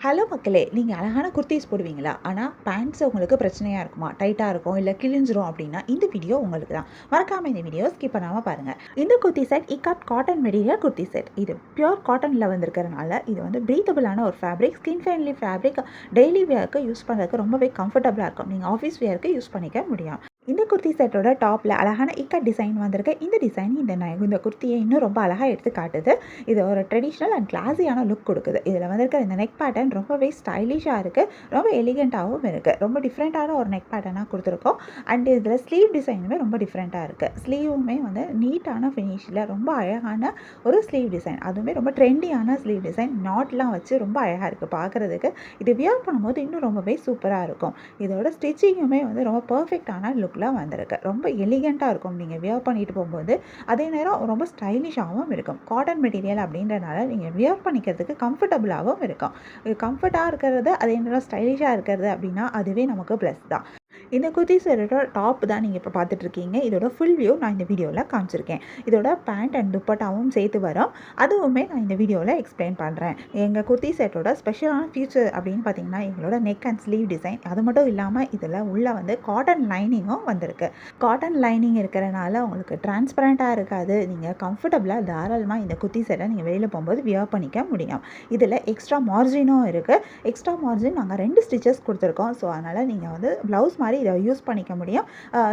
Hello மக்களே! நீங்க அழகான குர்தீஸ் போடுவீங்களா? ஆனா பேண்ட்ஸ் உங்களுக்கு பிரச்சனையா இருக்குமா? டைட்டா இருக்கும், இல்ல கிழிஞ்சிரும் அப்டின்னா, இந்த வீடியோ உங்களுக்கு தான். மறக்காம இந்த வீடியோவ ஸ்கிப் பண்ணாம பாருங்க. இந்த kurti set ikat cotton material kurti set. இது பியூர் காட்டன்ல வந்திருக்கிறனால, இது வந்து பிரீத்தபிளான ஒரு fabric, skin friendly fabric. Daily வியர்க்கு யூஸ் பண்ணுறதுக்கு ரொம்பவே கம்ஃபர்டபுளா இருக்கும். நீங்க ஆஃபீஸ் வியர்க்கு யூஸ் பண்ணிக்க முடியும். இந்த குர்த்தி செட்டோட டாப்ல அழகான இக்கட் டிசைன் வந்திருக்கு. இந்த டிசைன் இந்த குர்த்தியை இன்னும் ரொம்ப அழகா எடுத்து காட்டுது. இது ஒரு ட்ரெடிஷ்னல் அண்ட் கிளாஸியான லுக் கொடுக்குது. இதில் வந்திருக்கிற இந்த நெக் பேட்டர்ன் ரொம்பவே ஸ்டைலிஷாக இருக்குது, ரொம்ப எலிகெண்ட்டாகவும் இருக்குது. ரொம்ப டிஃப்ரெண்ட்டான ஒரு நெக் பேட்டர்னாக கொடுத்துருக்கோம். அண்ட் இதில் ஸ்லீவ் டிசைனுமே ரொம்ப டிஃப்ரெண்ட்டாக இருக்குது. ஸ்லீவுமே வந்து நீட்டான ஃபினிஷில் ரொம்ப அழகான ஒரு ஸ்லீவ் டிசைன், அதுவுமே ரொம்ப ட்ரெண்டியான ஸ்லீவ் டிசைன். நாட்லாம் வச்சு ரொம்ப அழகாக இருக்குது பார்க்குறதுக்கு. இது வியர் பண்ணும்போது இன்னும் ரொம்பவே சூப்பராக இருக்கும். இதோட ஸ்டிச்சிங்குமே வந்து ரொம்ப பர்ஃபெக்டான லுக்கில் வந்திருக்கு. ரொம்ப எலிகெண்ட்டாக இருக்கும் நீங்கள் வியர் பண்ணிட்டு போகும்போது. அதே நேரம் ரொம்ப ஸ்டைலிஷாகவும் இருக்கும். காட்டன் மெட்டீரியல் அப்படின்றனால நீங்கள் வியர் பண்ணிக்கிறதுக்கு கம்ஃபர்டபுளாகவும் இருக்கும். கம்ஃபர்ட்டாக இருக்கிறது அதே நேரம் ஸ்டைலிஷாக இருக்கிறது அப்படின்னா அதுவே நமக்கு ப்ளஸ் தான். இந்த குர்த்தி செட்டோட டாப் தான் நீங்கள் இப்போ பார்த்துட்ருக்கீங்க. இதோட ஃபுல் வியூ நான் இந்த வீடியோவில் காமிச்சிருக்கேன். இதோட பேண்ட் அண்ட் துப்பட்டாவும் சேர்த்து வரும். அதுவுமே நான் இந்த வீடியோவில் எக்ஸ்பிளைன் பண்ணுறேன். எங்கள் குர்த்தி செட்டோட ஸ்பெஷலான ஃபீச்சர் அப்படின்னு பார்த்தீங்கன்னா, எங்களோட நெக் அண்ட் ஸ்லீவ் டிசைன். அது மட்டும் இல்லாமல் இதில் உள்ள வந்து காட்டன் லைனிங்கும் வந்திருக்கு. காட்டன் லைனிங் இருக்கிறனால உங்களுக்கு டிரான்ஸ்பரண்ட்டாக இருக்காது. நீங்கள் கம்ஃபர்டபுளாக தாராளமாக இந்த குர்த்தி செட்டை நீங்கள் வெளியில் போகும்போது வியர் பண்ணிக்க முடியும். இதில் எக்ஸ்ட்ரா மார்ஜினும் இருக்குது. எக்ஸ்ட்ரா மார்ஜின் நாங்கள் 2 ஸ்டிச்சஸ் கொடுத்துருக்கோம். ஸோ அதனால் நீங்கள் வந்து ப்ளவுஸ் மாதிரி இதை யூஸ் பண்ணிக்க முடியும்.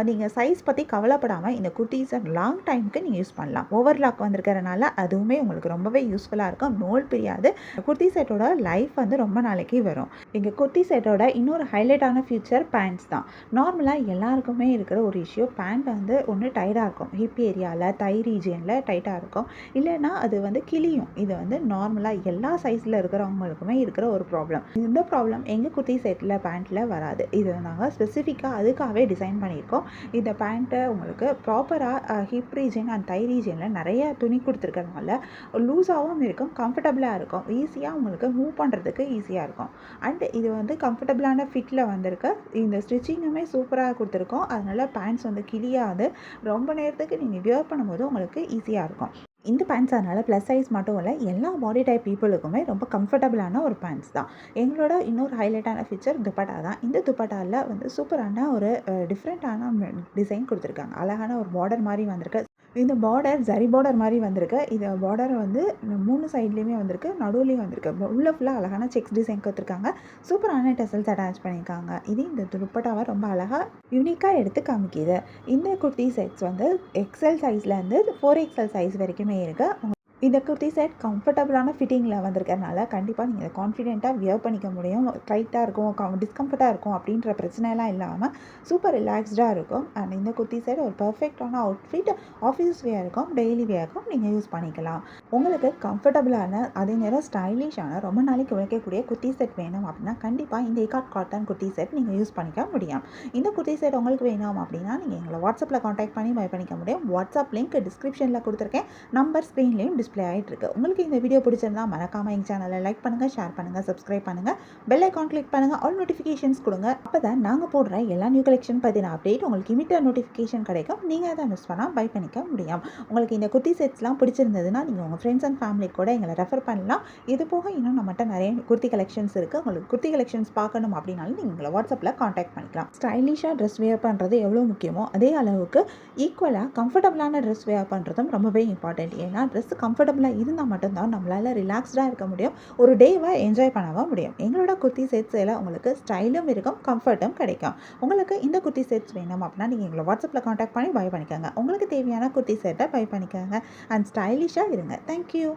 நீங்கள் சைஸ் பற்றி கவலைப்படாமல் இந்த குர்த்தீஸை லாங் டைமுக்கு நீங்கள் யூஸ் பண்ணலாம். ஓவர்லாக் வந்திருக்கிறனால அதுவுமே உங்களுக்கு ரொம்பவே யூஸ்ஃபுல்லாக இருக்கும். நூல் பிரியாது. குர்த்தி செட்டோட லைஃப் வந்து ரொம்ப நாளைக்கு வரும். எங்கள் குர்த்தி செட்டோட இன்னொரு ஹைலைட்டான ஃபீச்சர் பேண்ட்ஸ் தான். நார்மலாக எல்லாருக்குமே இருக்கிற ஒரு இஷ்யூ, பேண்ட் வந்து ஒன்று டைட்டாக இருக்கும், ஹிப் ஏரியாவில் தை ரீஜியனில் டைட்டாக இருக்கும், இல்லைன்னா அது வந்து கிளியும். இது வந்து நார்மலாக எல்லா சைஸில் இருக்கிறவங்களுக்குமே இருக்கிற ஒரு ப்ராப்ளம். இந்த ப்ராப்ளம் எங்கள் குர்த்தி செட்டில் பேண்ட்டில் வராது. இது நாங்கள் ஸ்பெசிஃபிக்காக அதுக்காகவே டிசைன் பண்ணியிருக்கோம். இந்த பேண்ட்டை உங்களுக்கு ப்ராப்பராக ஹிப் ரீஜன் அண்ட் தை ரீஜனில் நிறைய துணி கொடுத்துருக்கறனால லூஸாகவும் இருக்கும், கம்ஃபர்டபுளாக இருக்கும். ஈஸியாக உங்களுக்கு மூவ் பண்ணுறதுக்கு ஈஸியாக இருக்கும். அண்ட் இது வந்து கம்ஃபர்டபுளான ஃபிட்டில் வந்திருக்கு. இந்த ஸ்டிச்சிங்குமே சூப்பராக கொடுத்துருக்கோம். அதனால் பேண்ட்ஸ் வந்து கிழியாது. ரொம்ப நேரத்துக்கு நீங்கள் வியர் பண்ணும்போது உங்களுக்கு ஈஸியாக இருக்கும். இந்த பேண்ட்ஸ் அதனால் ப்ளஸ் சைஸ் மட்டும் இல்லை, எல்லா பாடி டைப் பீப்புளுக்குமே ரொம்ப கம்ஃபர்டபுளான ஒரு பேண்ட்ஸ் தான். எங்களோட இன்னொரு ஹைலைட்டான ஃபீச்சர் துப்பட்டா தான். இந்த துப்பட்டாவில் வந்து சூப்பரான ஒரு டிஃப்ரெண்ட்டான டிசைன் கொடுத்துருக்காங்க. அழகான ஒரு பார்டர் மாதிரி வந்திருக்கு. இந்த பார்டர் ஜரி பார்டர் மாதிரி வந்திருக்கு. இது பார்டர் வந்து 3 சைட்லேயுமே வந்திருக்கு, நடுவுலேயும் வந்திருக்கு. உள்ள ஃபுல்லாக அழகான செக்ஸ் டிசைன் கொடுத்துருக்காங்க. சூப்பரான டெசல்ஸ் அட்டாச் பண்ணியிருக்காங்க. இது இந்த துப்பட்டாவை ரொம்ப அழகாக யூனிக்காக எடுத்து காமிக்கிது. இந்த குர்த்தி செட்ஸ் வந்து எக்ஸ்எல் சைஸ்லேருந்து 4XL சைஸ் வரைக்குமே இருக்குது. இந்த குர்த்தி செட் கம்ஃபர்டபுளான ஃபிட்டிங்கில் வந்திருக்கறனால கண்டிப்பாக நீங்கள் கான்ஃபிடென்ட்டாக வியர் பண்ணிக்க முடியும். டைட்டாக இருக்கும், டிஸ்கம்ஃபர்ட்டாக இருக்கும் அப்படின்ற பிரச்சனைலாம் இல்லாமல் சூப்பர் ரிலாக்ஸ்டாக இருக்கும். அண்ட் இந்த குர்த்தி செட் ஒரு பர்ஃபெக்டான அவுட்ஃபிட் ஆஃபீஸ் வியருக்கும் டெய்லி வியருக்கும் நீங்கள் யூஸ் பண்ணிக்கலாம். உங்களுக்கு கம்ஃபர்டபுளான அதே நேரம் ஸ்டைலிஷான ரொம்ப நாளைக்கு உழைக்கக்கூடிய குர்த்தி செட் வேணும் அப்படின்னா கண்டிப்பாக இந்த இக்காட் காட்டன் குர்த்தி செட் நீங்கள் யூஸ் பண்ணிக்க முடியும். இந்த குர்த்தி செட் உங்களுக்கு வேணும் அப்படின்னா நீங்கள் எங்களை வாட்ஸ்அப்பில் காண்டாக்ட் பண்ணி பை பண்ணிக்க முடியும். வாட்ஸ்அப் லிங்க் டிஸ்கிரிப்ஷனில் கொடுத்துருக்கேன். நம்பர் ஸ்க்ரீன்லேயும் டிஸ்பிளே ஆகிட்டு இருக்கு. உங்களுக்கு இந்த வீடியோ பிடிச்சிருந்தா மறக்காம எங்கள் சேனலை லைக் பண்ணுங்கள், ஷேர் பண்ணுங்கள், சப்ஸ்கிரைப் பண்ணுங்கள், பெல் ஐக்கான் கிளிக் பண்ணுங்கள், ஆல் நோட்டிஃபிகேஷன்ஸ் கொடுங்க. அப்போ தான் நாங்கள் போடுற எல்லா நியூ கலெக்ஷன் பற்றின அப்டேட் உங்களுக்கு இமிடியேட் நோட்டிஃபிகேஷன் கிடைக்கும். நீங்கள் அதை மிஸ் பண்ணால் பை பண்ணிக்க முடியும். உங்களுக்கு இந்த குர்த்தி செட்ஸ்லாம் பிடிச்சிருந்ததுன்னா நீங்கள் உங்கள் ஃப்ரெண்ட்ஸ் அண்ட் ஃபேமிலி கூட எங்களை ரெஃபர் பண்ணலாம். இது போக இன்னும் நம்மகிட்ட நிறைய குர்த்தி கலெக்ஷன்ஸ் இருக்குது. உங்களுக்கு குர்த்தி கலெக்ஷன்ஸ் பார்க்கணும் அப்படின்னாலும் நீங்கள் எங்களை வாட்ஸ்அப்பில் காண்டாக்ட் பண்ணிக்கலாம். ஸ்டைலிஷாக ட்ரெஸ் வேர் பண்ணுறது எவ்வளோ முக்கியமோ அதே அளவுக்கு ஈக்குவலாக கம்ஃபர்டபுளான ட்ரெஸ் வேர் பண்ணுறதும் ரொம்பவே இம்பார்ட்டன்ட். ஏன்னா ட்ரெஸ் கம்ஃபர்டபுளாக இருந்தால் மட்டும்தான் நம்மளால் ரிலாக்ஸ்டாக இருக்க முடியும், ஒரு டேவை என்ஜாய் பண்ணவும் முடியும். எங்களோட குர்த்தி செட்ஸில் உங்களுக்கு ஸ்டைலும் இருக்கும், கம்ஃபர்ட்டும் கிடைக்கும். உங்களுக்கு இந்த குர்த்தி செட்ஸ் வேணும் அப்படின்னா நீங்கள் எங்களை வாட்ஸ்அப்பில் காண்டாக்ட் பண்ணி பை பண்ணிக்கோங்க. உங்களுக்கு தேவையான குர்த்தி செட்டை பை பண்ணிக்கோங்க அண்ட் ஸ்டைலிஷாக இருங்க. தேங்க்யூ.